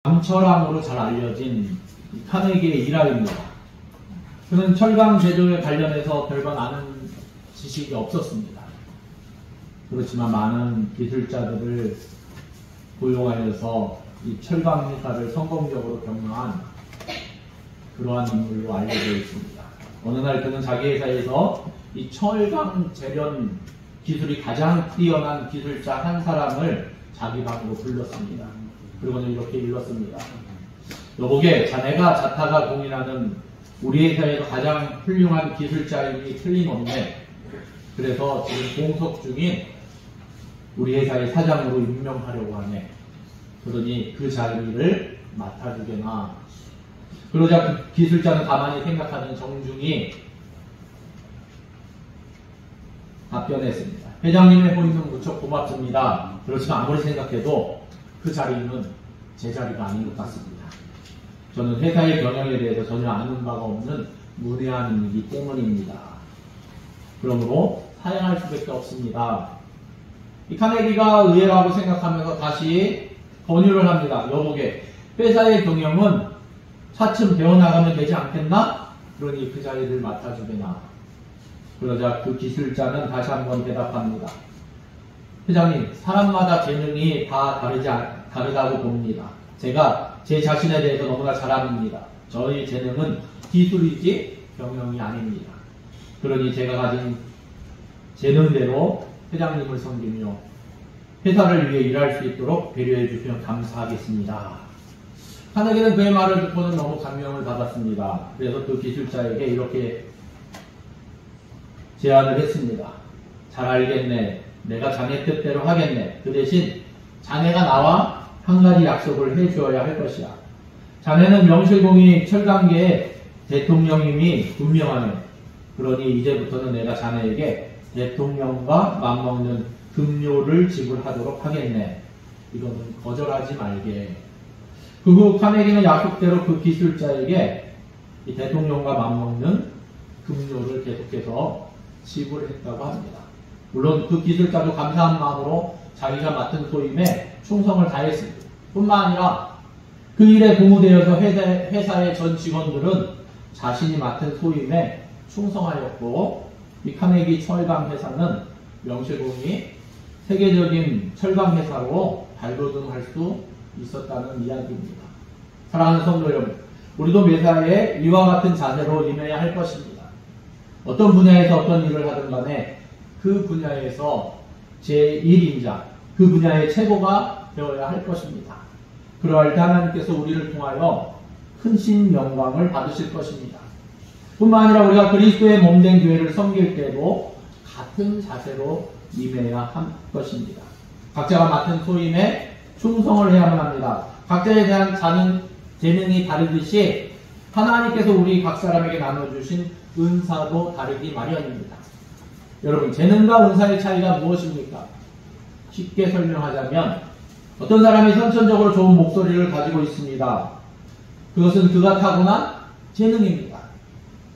남철왕으로 잘 알려진 카네기의 일화입니다. 그는 철강 제조에 관련해서 별반 아는 지식이 없었습니다. 그렇지만 많은 기술자들을 고용하여서 이 철강 회사를 성공적으로 경영한 그러한 인물로 알려져 있습니다. 어느 날 그는 자기 회사에서 이 철강 재련 기술이 가장 뛰어난 기술자 한 사람을 자기 방으로 불렀습니다. 그리고는 이렇게 일렀습니다. 여보게, 자네가 자타가 공인하는 우리 회사에서 가장 훌륭한 기술자임이 틀림없네. 그래서 지금 공석 중인 우리 회사의 사장으로 임명하려고 하네. 그러니 그 자리를 맡아주게나. 그러자 그 기술자는 가만히 생각하는 정중히 답변했습니다. 회장님의 호의는 무척 고맙습니다. 그렇지만 아무리 생각해도 그 자리는 제 자리가 아닌 것 같습니다. 저는 회사의 경영에 대해서 전혀 아는 바가 없는 문외한 인이기 때문입니다. 그러므로 사양할 수밖에 없습니다. 이 카네기가 의외라고 생각하면서 다시 권유를 합니다. 여보게, 회사의 경영은 차츰 배워나가면 되지 않겠나? 그러니 그 자리를 맡아주게나. 그러자 그 기술자는 다시 한번 대답합니다. 회장님, 사람마다 재능이 다 다르다고 봅니다. 제가 제 자신에 대해서 너무나 잘 압니다. 저의 재능은 기술이지 경영이 아닙니다. 그러니 제가 가진 재능대로 회장님을 섬기며 회사를 위해 일할 수 있도록 배려해 주시면 감사하겠습니다. 카네기는 그의 말을 듣고는 너무 감명을 받았습니다. 그래서 그 기술자에게 이렇게 제안을 했습니다. 잘 알겠네. 내가 자네 뜻대로 하겠네. 그 대신 자네가 나와 한 가지 약속을 해주어야 할 것이야. 자네는 명실공히 철강계의 대통령임이 분명하네. 그러니 이제부터는 내가 자네에게 대통령과 맞먹는 급료를 지불하도록 하겠네. 이거는 거절하지 말게. 그 후 카네기는 약속대로 그 기술자에게 이 대통령과 맞먹는 급료를 계속해서 지불했다고 합니다. 물론 그 기술자도 감사한 마음으로 자기가 맡은 소임에 충성을 다했습니다. 뿐만 아니라 그 일에 고무되어서 회사의 전 직원들은 자신이 맡은 소임에 충성하였고, 이 카네기 철강 회사는 명실공히 세계적인 철강 회사로 발돋움할 수 있었다는 이야기입니다. 사랑하는 성도 여러분, 우리도 매사에 이와 같은 자세로 임해야 할 것입니다. 어떤 분야에서 어떤 일을 하든 간에 그 분야에서 제1인자, 그 분야의 최고가 되어야 할 것입니다. 그러할 때 하나님께서 우리를 통하여 큰신 영광을 받으실 것입니다. 뿐만 아니라 우리가 그리스도의 몸된 교회를 섬길 때도 같은 자세로 임해야 할 것입니다. 각자가 맡은 소임에 충성을 해야만 합니다. 각자에 대한 재능이 다르듯이 하나님께서 우리 각 사람에게 나눠주신 은사도 다르기 마련입니다. 여러분, 재능과 은사의 차이가 무엇입니까? 쉽게 설명하자면 어떤 사람이 선천적으로 좋은 목소리를 가지고 있습니다. 그것은 그가 타고난 재능입니다.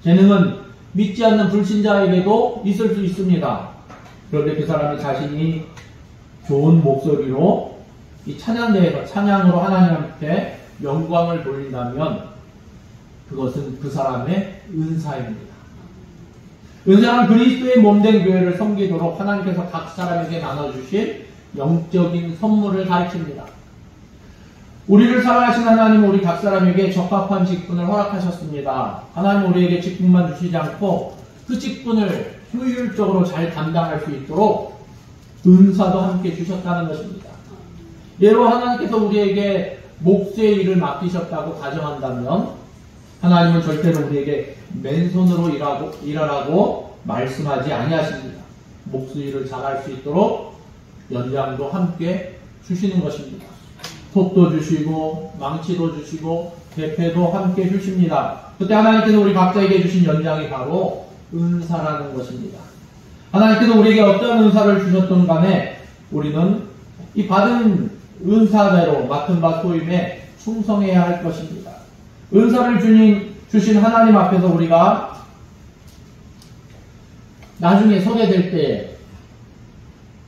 재능은 믿지 않는 불신자에게도 있을 수 있습니다. 그런데 그 사람이 자신이 좋은 목소리로 이 찬양대에서 찬양으로 하나님한테 영광을 돌린다면 그것은 그 사람의 은사입니다. 은사는 그리스도의 몸된 교회를 섬기도록 하나님께서 각 사람에게 나눠주신 영적인 선물을 가르칩니다. 우리를 사랑하신 하나님은 우리 각 사람에게 적합한 직분을 허락하셨습니다. 하나님은 우리에게 직분만 주시지 않고 그 직분을 효율적으로 잘 감당할 수 있도록 은사도 함께 주셨다는 것입니다. 예로 하나님께서 우리에게 목수의 일을 맡기셨다고 가정한다면 하나님은 절대로 우리에게 맨손으로 일하라고 말씀하지 아니하십니다. 목수 일을 잘할 수 있도록 연장도 함께 주시는 것입니다. 톱도 주시고 망치도 주시고 대패도 함께 주십니다. 그때 하나님께서 우리 각자에게 주신 연장이 바로 은사라는 것입니다. 하나님께서 우리에게 어떤 은사를 주셨던 간에 우리는 이 받은 은사대로 맡은 바 소임에 충성해야 할 것입니다. 은사를 주신 하나님 앞에서 우리가 나중에 서게 될 때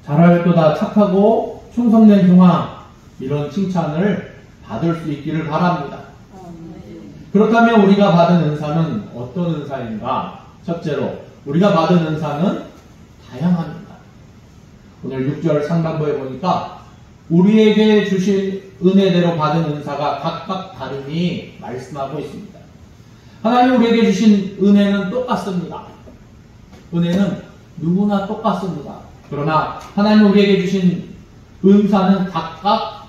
잘할 거다, 착하고 충성된 종아, 이런 칭찬을 받을 수 있기를 바랍니다. 그렇다면 우리가 받은 은사는 어떤 은사인가? 첫째로 우리가 받은 은사는 다양합니다. 오늘 6절 상반부에 보니까 우리에게 주신 은혜대로 받은 은사가 각각 다르니 말씀하고 있습니다. 하나님 우리에게 주신 은혜는 똑같습니다. 은혜는 누구나 똑같습니다. 그러나 하나님 우리에게 주신 은사는 각각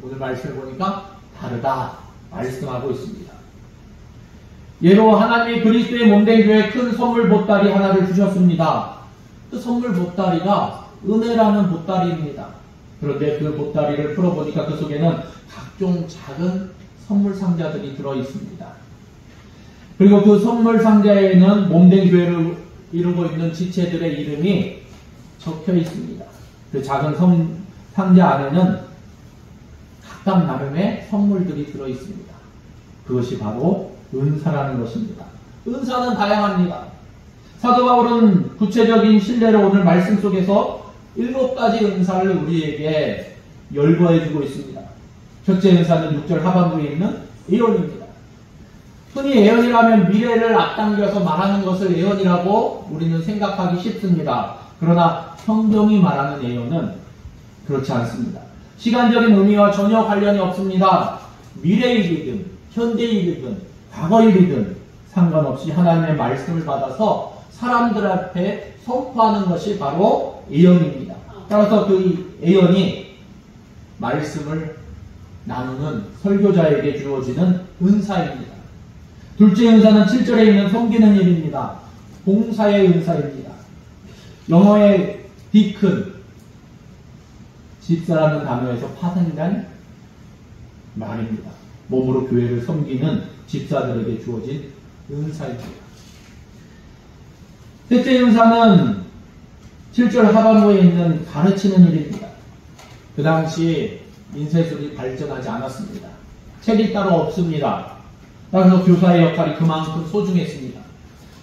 오늘 말씀을 보니까 다르다 말씀하고 있습니다. 예로 하나님이 그리스도의 몸된 교회에 큰 선물 보따리 하나를 주셨습니다. 그 선물 보따리가 은혜라는 보따리입니다. 그런데 그 보따리를 풀어보니까 그 속에는 각종 작은 선물 상자들이 들어있습니다. 그리고 그 선물 상자에는 몸된 교회를 이루고 있는 지체들의 이름이 적혀 있습니다. 그 작은 상자 안에는 각각 나름의 선물들이 들어있습니다. 그것이 바로 은사라는 것입니다. 은사는 다양합니다. 사도 바울은 구체적인 신뢰로 오늘 말씀 속에서 7가지 은사를 우리에게 열거해주고 있습니다. 첫째 은사는 6절 하반부에 있는 예언입니다. 흔히 예언이라면 미래를 앞당겨서 말하는 것을 예언이라고 우리는 생각하기 쉽습니다. 그러나 성경이 말하는 예언은 그렇지 않습니다. 시간적인 의미와 전혀 관련이 없습니다. 미래일이든 현대일이든 과거일이든 상관없이 하나님의 말씀을 받아서 사람들 앞에 선포하는 것이 바로 예언입니다. 따라서 그 예언이 말씀을 나누는 설교자에게 주어지는 은사입니다. 둘째 은사는 7절에 있는 섬기는 일입니다. 봉사의 은사입니다. 영어의 디큰, 집사라는 단어에서 파생된 말입니다. 몸으로 교회를 섬기는 집사들에게 주어진 은사입니다. 셋째 은사는 7절 하반부에 있는 가르치는 일입니다. 그 당시 인쇄술이 발전하지 않았습니다. 책이 따로 없습니다. 따라서 교사의 역할이 그만큼 소중했습니다.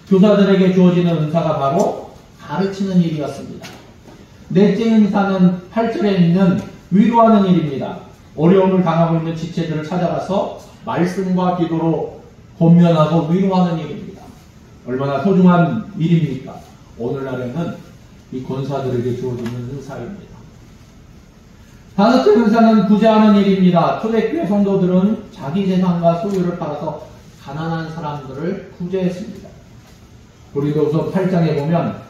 교사들에게 주어지는 은사가 바로 가르치는 일이었습니다. 넷째 은사는 8절에 있는 위로하는 일입니다. 어려움을 당하고 있는 지체들을 찾아가서 말씀과 기도로 권면하고 위로하는 일입니다. 얼마나 소중한 일입니까? 오늘날에는 이 권사들에게 주어지는 은사입니다. 다섯째 은사는 구제하는 일입니다. 초대교회 성도들은 자기 재산과 소유를 팔아서 가난한 사람들을 구제했습니다. 고린도후서 8장에 보면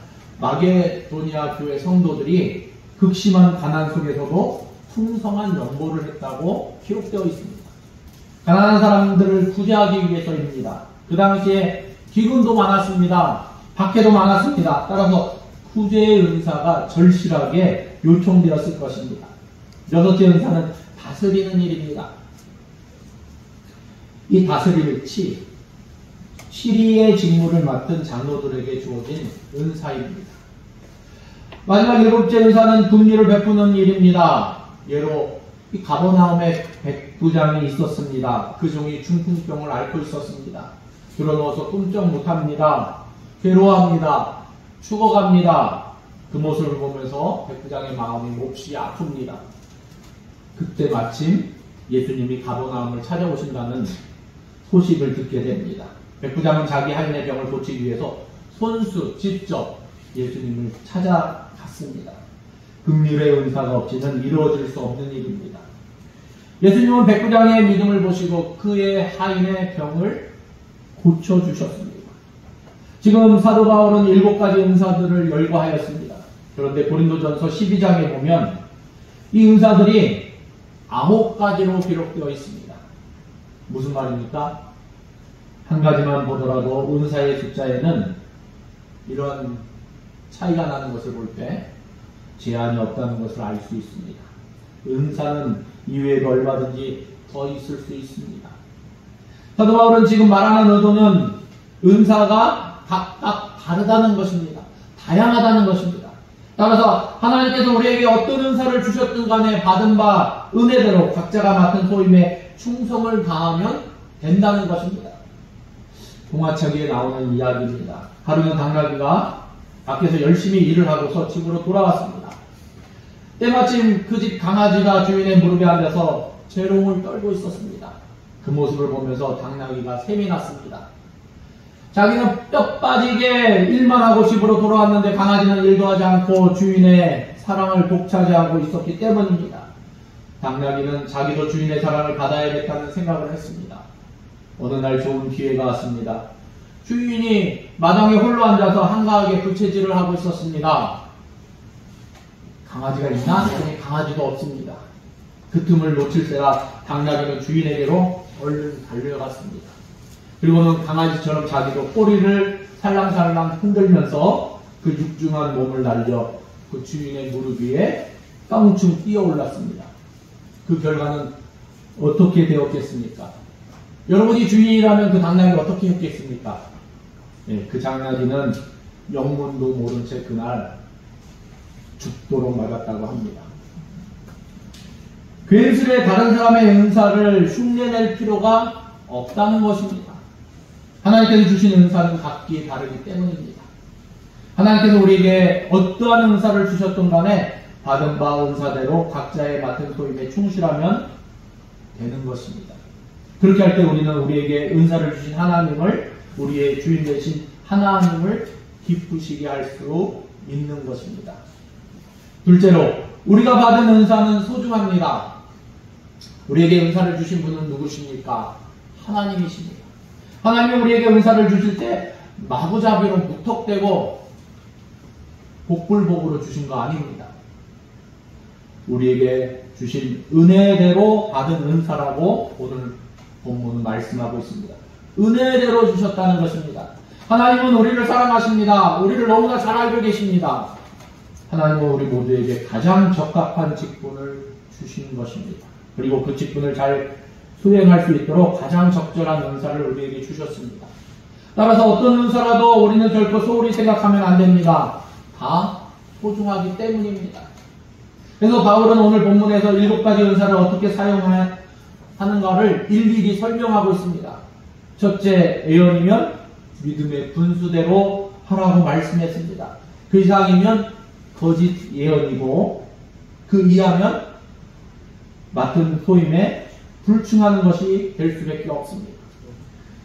마게도니아 교회 성도들이 극심한 가난 속에서도 풍성한 연보를 했다고 기록되어 있습니다. 가난한 사람들을 구제하기 위해서입니다. 그 당시에 기근도 많았습니다. 박해도 많았습니다. 따라서 구제의 은사가 절실하게 요청되었을 것입니다. 여섯째 은사는 다스리는 일입니다. 이 다스릴 치리의 직무를 맡은 장로들에게 주어진 은사입니다. 마지막 일곱째 은사는 긍휼을 베푸는 일입니다. 예로 이 가버나움에 백부장이 있었습니다. 그 종이 중풍병을 앓고 있었습니다. 들어누워서 꿈쩍 못합니다. 괴로워합니다. 죽어갑니다. 그 모습을 보면서 백부장의 마음이 몹시 아픕니다. 그때 마침 예수님이 가버나움을 찾아오신다는 소식을 듣게 됩니다. 백부장은 자기 하인의 병을 고치기 위해서 손수 직접 예수님을 찾아갔습니다. 긍휼의 은사가 없이는 이루어질 수 없는 일입니다. 예수님은 백부장의 믿음을 보시고 그의 하인의 병을 고쳐주셨습니다. 지금 사도 바울은 7가지 은사들을 열거하였습니다. 그런데 고린도전서 12장에 보면 이 은사들이 9가지로 기록되어 있습니다. 무슨 말입니까? 한 가지만 보더라도 은사의 숫자에는 이런 차이가 나는 것을 볼 때 제한이 없다는 것을 알 수 있습니다. 은사는 이외에도 얼마든지 더 있을 수 있습니다. 사도 바울은 지금 말하는 의도는 은사가 각각 다르다는 것입니다. 다양하다는 것입니다. 따라서 하나님께서 우리에게 어떤 은사를 주셨든 간에 받은 바 은혜대로 각자가 맡은 소임에 충성을 다하면 된다는 것입니다. 동화책에 나오는 이야기입니다. 하루는 당나귀가 밖에서 열심히 일을 하고서 집으로 돌아왔습니다. 때마침 그 집 강아지가 주인의 무릎에 앉아서 재롱을 떨고 있었습니다. 그 모습을 보면서 당나귀가 셈이 났습니다. 자기는 뼈 빠지게 일만 하고 집으로 돌아왔는데 강아지는 일도 하지 않고 주인의 사랑을 독차지하고 있었기 때문입니다. 당나귀는 자기도 주인의 사랑을 받아야겠다는 생각을 했습니다. 어느 날 좋은 기회가 왔습니다. 주인이 마당에 홀로 앉아서 한가하게 부채질을 하고 있었습니다. 강아지가 있나? 아니, 강아지도 없습니다. 그 틈을 놓칠세라 당나귀는 주인에게로 얼른 달려갔습니다. 그리고는 강아지처럼 자기도 꼬리를 살랑살랑 흔들면서 그 육중한 몸을 날려 그 주인의 무릎 위에 깡충 뛰어 올랐습니다. 그 결과는 어떻게 되었겠습니까? 여러분이 주인이라면 그 당나귀가 어떻게 했겠습니까? 네, 그 당나귀는 영문도 모른 채 그날 죽도록 맞았다고 합니다. 괜스레 다른 사람의 은사를 흉내낼 필요가 없다는 것입니다. 하나님께서 주신 은사는 각기 다르기 때문입니다. 하나님께서 우리에게 어떠한 은사를 주셨든 간에 받은 바 은사대로 각자의 맡은 소임에 충실하면 되는 것입니다. 그렇게 할 때 우리는 우리에게 은사를 주신 하나님을, 우리의 주인 되신 하나님을 기쁘시게 할 수 있는 것입니다. 둘째로, 우리가 받은 은사는 소중합니다. 우리에게 은사를 주신 분은 누구십니까? 하나님이십니다. 하나님이 우리에게 은사를 주실 때 마구잡이로 무턱대고 복불복으로 주신 거 아닙니다. 우리에게 주신 은혜대로 받은 은사라고 오늘 본문은 말씀하고 있습니다. 은혜대로 주셨다는 것입니다. 하나님은 우리를 사랑하십니다. 우리를 너무나 잘 알고 계십니다. 하나님은 우리 모두에게 가장 적합한 직분을 주신 것입니다. 그리고 그 직분을 잘 수행할 수 있도록 가장 적절한 은사를 우리에게 주셨습니다. 따라서 어떤 은사라도 우리는 결코 소홀히 생각하면 안 됩니다. 다 소중하기 때문입니다. 그래서 바울은 오늘 본문에서 7가지 은사를 어떻게 사용하는가를 일일이 설명하고 있습니다. 첫째, 예언이면 믿음의 분수대로 하라고 말씀했습니다. 그 이상이면 거짓 예언이고, 그 이하면 맡은 소임에 불충하는 것이 될 수밖에 없습니다.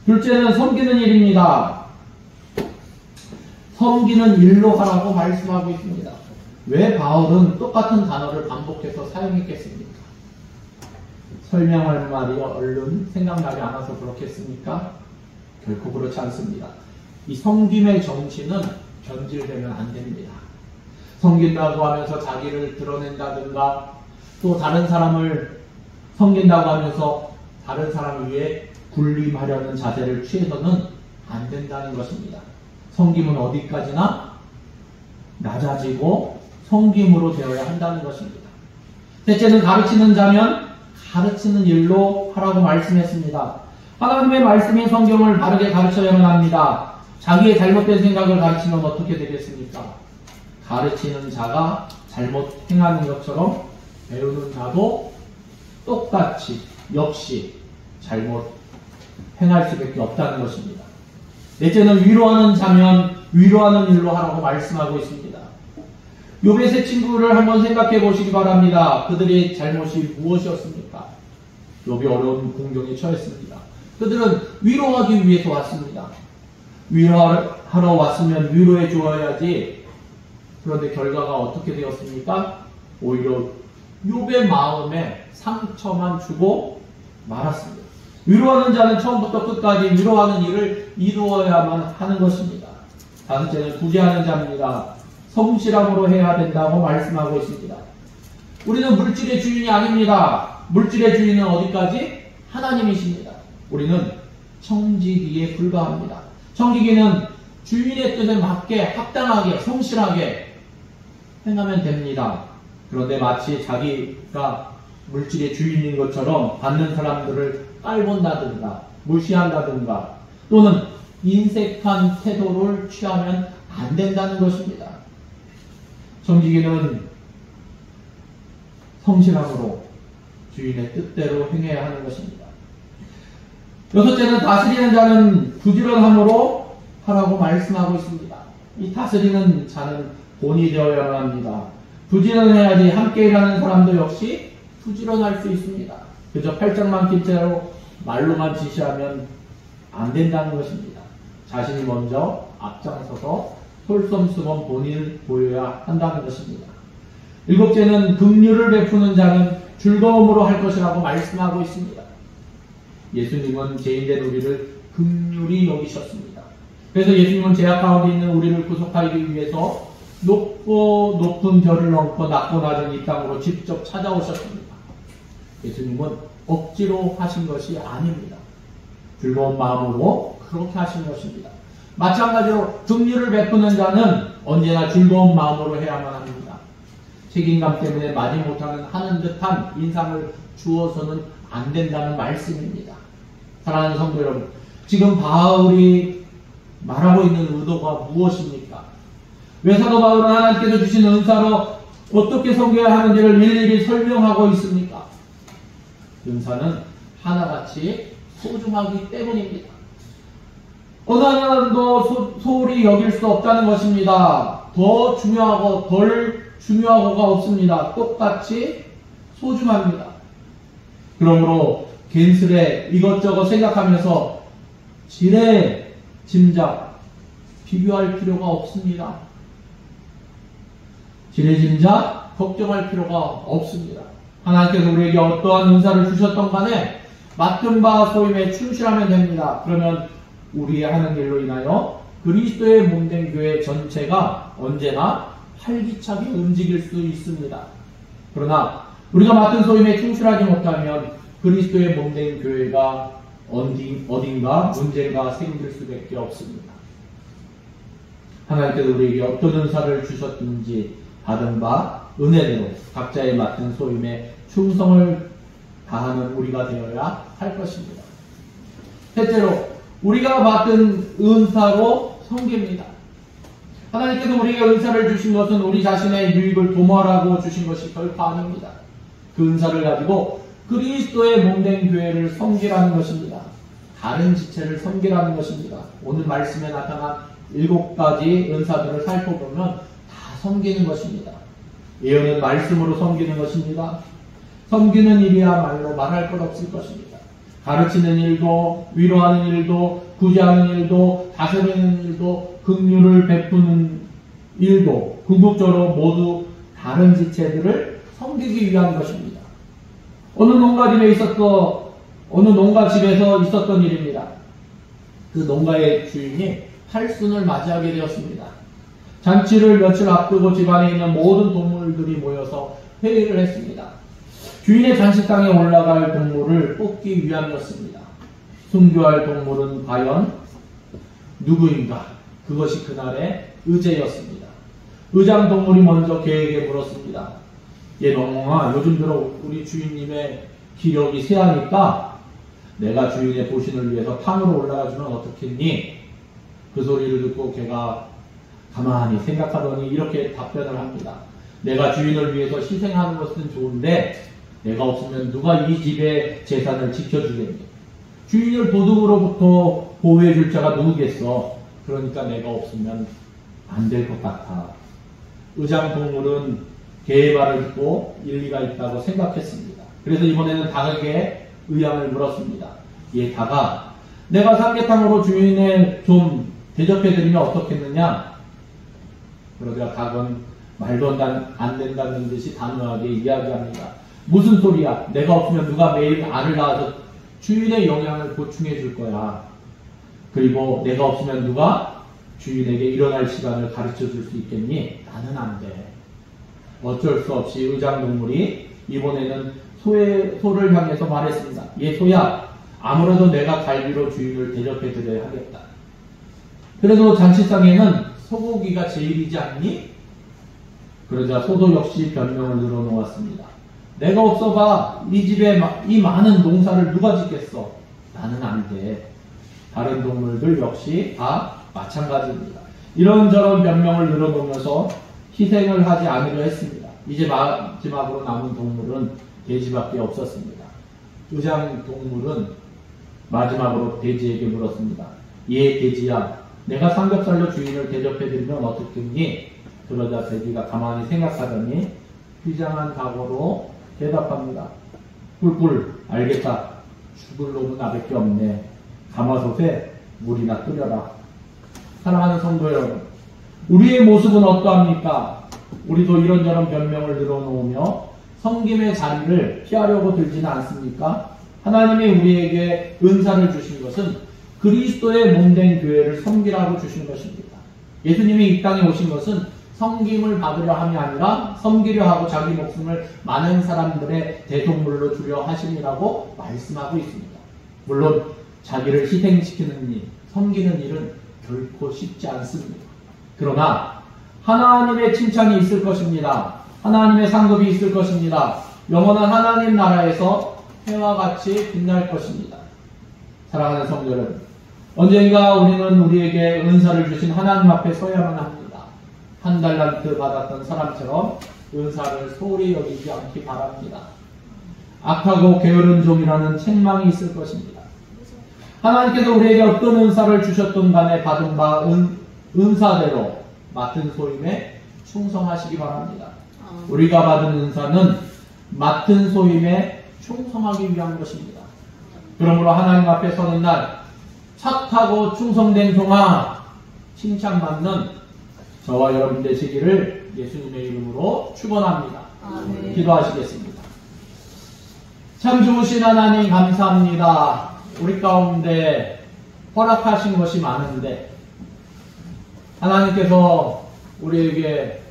둘째는 섬기는 일입니다. 섬기는 일로 하라고 말씀하고 있습니다. 왜 바울은 똑같은 단어를 반복해서 사용했겠습니까? 설명할 말이 얼른 생각나지 않아서 그렇겠습니까? 결코 그렇지 않습니다. 이 섬김의 정신은 변질되면 안 됩니다. 섬긴다고 하면서 자기를 드러낸다든가, 또 다른 사람을 섬긴다고 하면서 다른 사람을 위해 군림하려는 자세를 취해서는 안 된다는 것입니다. 섬김은 어디까지나 낮아지고 섬김으로 되어야 한다는 것입니다. 셋째는 가르치는 자면 가르치는 일로 하라고 말씀했습니다. 하나님의 말씀인 성경을 바르게 가르쳐야만 합니다. 자기의 잘못된 생각을 가르치면 어떻게 되겠습니까? 가르치는 자가 잘못 행하는 것처럼 배우는 자도 똑같이 역시 잘못 행할 수밖에 없다는 것입니다. 넷째는 위로하는 자면 위로하는 일로 하라고 말씀하고 있습니다. 욥의 세 친구를 한번 생각해 보시기 바랍니다. 그들의 잘못이 무엇이었습니까? 욥이 어려운 공경에 처했습니다. 그들은 위로하기 위해서 왔습니다. 위로하러 왔으면 위로해 주어야지. 그런데 결과가 어떻게 되었습니까? 오히려 욥의 마음에 상처만 주고 말았습니다. 위로하는 자는 처음부터 끝까지 위로하는 일을 이루어야만 하는 것입니다. 다섯째는 구제하는 자입니다. 성실함으로 해야 된다고 말씀하고 있습니다. 우리는 물질의 주인이 아닙니다. 물질의 주인은 어디까지? 하나님이십니다. 우리는 청지기에 불과합니다. 청지기는 주인의 뜻에 맞게 합당하게 성실하게 행하면 됩니다. 그런데 마치 자기가 물질의 주인인 것처럼 받는 사람들을 깔본다든가 무시한다든가 또는 인색한 태도를 취하면 안 된다는 것입니다. 청지기는 성실함으로 주인의 뜻대로 행해야 하는 것입니다. 여섯째는 다스리는 자는 부지런함으로 하라고 말씀하고 있습니다. 이 다스리는 자는 본이 되어야만 합니다. 부지런해야지 함께 일하는 사람도 역시 부지런할 수 있습니다. 그저 팔짱만 낀 채로 말로만 지시하면 안 된다는 것입니다. 자신이 먼저 앞장서서 솔선수범 본인을 보여야 한다는 것입니다. 일곱째는 긍휼을 베푸는 자는 즐거움으로 할 것이라고 말씀하고 있습니다. 예수님은 죄인된 우리를 긍휼히 여기셨습니다. 그래서 예수님은 죄악 가운데 있는 우리를 구속하기 위해서 높고 높은 별을 넘고 낮고 낮은 이 땅으로 직접 찾아오셨습니다. 예수님은 억지로 하신 것이 아닙니다. 즐거운 마음으로 그렇게 하신 것입니다. 마찬가지로 긍휼을 베푸는 자는 언제나 즐거운 마음으로 해야만 합니다. 책임감 때문에 마지못하는 하는 듯한 인상을 주어서는 안 된다는 말씀입니다. 사랑하는 성도 여러분, 지금 바울이 말하고 있는 의도가 무엇입니까? 왜 사도 바울은 하나님께서 주신 은사로 어떻게 섬겨야 하는지를 일일이 설명하고 있습니까? 은사는 하나같이 소중하기 때문입니다. 어느 하나도 소홀히 여길 수 없다는 것입니다. 더 중요하고 덜 중요하고가 없습니다. 똑같이 소중합니다. 그러므로 괜스레 이것저것 생각하면서 지레 짐작 비교할 필요가 없습니다. 지레 짐작 걱정할 필요가 없습니다. 하나님께서 우리에게 어떠한 은사를 주셨던 간에 맡은 바 소임에 충실하면 됩니다. 그러면 우리의 하는 일로 인하여 그리스도의 몸된 교회 전체가 언제나 활기차게 움직일 수 있습니다. 그러나 우리가 맡은 소임에 충실하지 못하면 그리스도의 몸된 교회가 어딘가 문제가 생길 수밖에 없습니다. 하나님께서 우리에게 어떤 은사를 주셨든지 받은 바 은혜대로 각자의 맡은 소임에 충성을 다하는 우리가 되어야 할 것입니다. 셋째로 우리가 받은 은사로 섬깁니다. 하나님께서 우리에게 은사를 주신 것은 우리 자신의 유익을 도모하라고 주신 것이 결코 아닙니다. 그 은사를 가지고 그리스도의 몸된 교회를 섬기라는 것입니다. 다른 지체를 섬기라는 것입니다. 오늘 말씀에 나타난 7가지 은사들을 살펴보면 다 섬기는 것입니다. 예언은 말씀으로 섬기는 것입니다. 섬기는 일이야말로 말할 것 없을 것입니다. 가르치는 일도, 위로하는 일도, 구제하는 일도, 다스리는 일도, 긍휼을 베푸는 일도 궁극적으로 모두 다른 지체들을 섬기기 위한 것입니다. 어느 농가집에서 있었던 일입니다. 그 농가의 주인이 팔순을 맞이하게 되었습니다. 잔치를 며칠 앞두고 집안에 있는 모든 동물들이 모여서 회의를 했습니다. 주인의 잔치상에 올라갈 동물을 뽑기 위함이었습니다. 순교할 동물은 과연 누구인가? 그것이 그날의 의제였습니다. 의장 동물이 먼저 개에게 물었습니다. 농아, 요즘 들어 우리 주인님의 기력이 세하니까 내가 주인의 보신을 위해서 탕으로 올라가주면 어떻겠니? 그 소리를 듣고 개가 가만히 생각하더니 이렇게 답변을 합니다. 내가 주인을 위해서 희생하는 것은 좋은데 내가 없으면 누가 이 집의 재산을 지켜주겠니? 주인을 도둑으로부터 보호해줄 자가 누구겠어? 그러니까 내가 없으면 안 될 것 같아. 의장 동물은 개의 말을 듣고 일리가 있다고 생각했습니다. 그래서 이번에는 닭에게 의향을 물었습니다. 닭아, 내가 삼계탕으로 주인을 좀 대접해드리면 어떻겠느냐? 그러자 닭은 말도 안 된다는 듯이 단호하게 이야기합니다. 무슨 소리야? 내가 없으면 누가 매일 알을 낳아서 주인의 영양을 보충해 줄 거야. 그리고 내가 없으면 누가 주인에게 일어날 시간을 가르쳐 줄 수 있겠니? 나는 안 돼. 어쩔 수 없이 의장동물이 이번에는 소를 향해서 말했습니다. 소야, 아무래도 내가 갈비로 주인을 대접해 드려야 하겠다. 그래도 잔치상에는 소고기가 제일이지 않니? 그러자 소도 역시 변명을 늘어놓았습니다. 내가 없어봐. 이 집에 이 많은 농사를 누가 짓겠어? 나는 안 돼. 다른 동물들 역시 다 마찬가지입니다. 이런저런 변명을 늘어놓으면서 희생을 하지 않으려 했습니다. 이제 마지막으로 남은 동물은 돼지밖에 없었습니다. 의장 동물은 마지막으로 돼지에게 물었습니다. 돼지야, 내가 삼겹살로 주인을 대접해드리면 어떻겠니? 그러자 돼지가 가만히 생각하더니 비장한 각오로 대답합니다. 뿔뿔 알겠다. 죽을 놈은 나밖에 없네. 가마솥에 물이나 끓여라. 사랑하는 성도 여러분, 우리의 모습은 어떠합니까? 우리도 이런저런 변명을 늘어놓으며 섬김의 자리를 피하려고 들지는 않습니까? 하나님이 우리에게 은사를 주신 것은 그리스도의 몸된 교회를 섬기라고 주신 것입니다. 예수님이 이 땅에 오신 것은 섬김을 받으려 함이 아니라 섬기려 하고 자기 목숨을 많은 사람들의 대속물로 주려 하심이라고 말씀하고 있습니다. 물론 자기를 희생시키는 일, 섬기는 일은 결코 쉽지 않습니다. 그러나 하나님의 칭찬이 있을 것입니다. 하나님의 상급이 있을 것입니다. 영원한 하나님 나라에서 해와 같이 빛날 것입니다. 사랑하는 성도 여러분, 언젠가 우리는 우리에게 은사를 주신 하나님 앞에 서야만 합니다. 한 달란트 받았던 사람처럼 은사를 소홀히 여기지 않기 바랍니다. 악하고 게으른 종이라는 책망이 있을 것입니다. 하나님께서 우리에게 어떤 은사를 주셨던 간에 받은 바 은사대로 맡은 소임에 충성하시기 바랍니다. 우리가 받은 은사는 맡은 소임에 충성하기 위한 것입니다. 그러므로 하나님 앞에 서는 날 착하고 충성된 종아 칭찬받는 저와 여러분 되시기를 예수님의 이름으로 축원합니다. 기도하시겠습니다. 참 좋으신 하나님 감사합니다. 우리 가운데 허락하신 것이 많은데 하나님께서 우리에게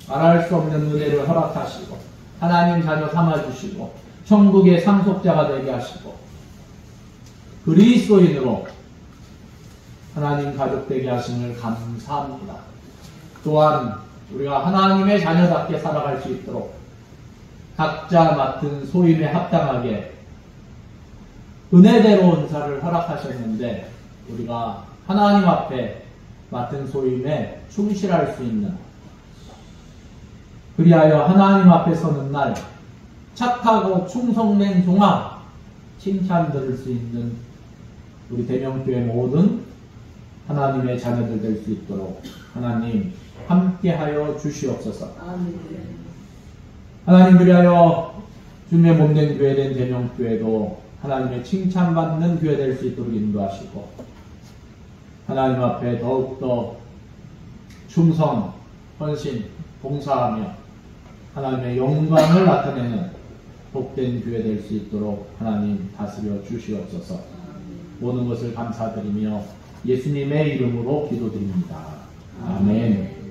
말할 수 없는 은혜를 허락하시고 하나님 자녀 삼아주시고 천국의 상속자가 되게 하시고 그리스도인으로 하나님 가족 되게 하심을 감사합니다. 또한 우리가 하나님의 자녀답게 살아갈 수 있도록 각자 맡은 소임에 합당하게 은혜대로 은사를 허락하셨는데 우리가 하나님 앞에 맡은 소임에 충실할 수 있는, 그리하여 하나님 앞에 서는 날 착하고 충성된 종아 칭찬 들을 수 있는 우리 대명교회 모든 하나님의 자녀들 될 수 있도록 하나님 함께하여 주시옵소서. 하나님, 그리하여 주님의 몸된 교회된 대명교회도 하나님의 칭찬받는 교회 될 수 있도록 인도하시고 하나님 앞에 더욱더 충성, 헌신, 봉사하며 하나님의 영광을 나타내는 복된 교회 될 수 있도록 하나님 다스려 주시옵소서. 모든 것을 감사드리며 예수님의 이름으로 기도드립니다. 아멘.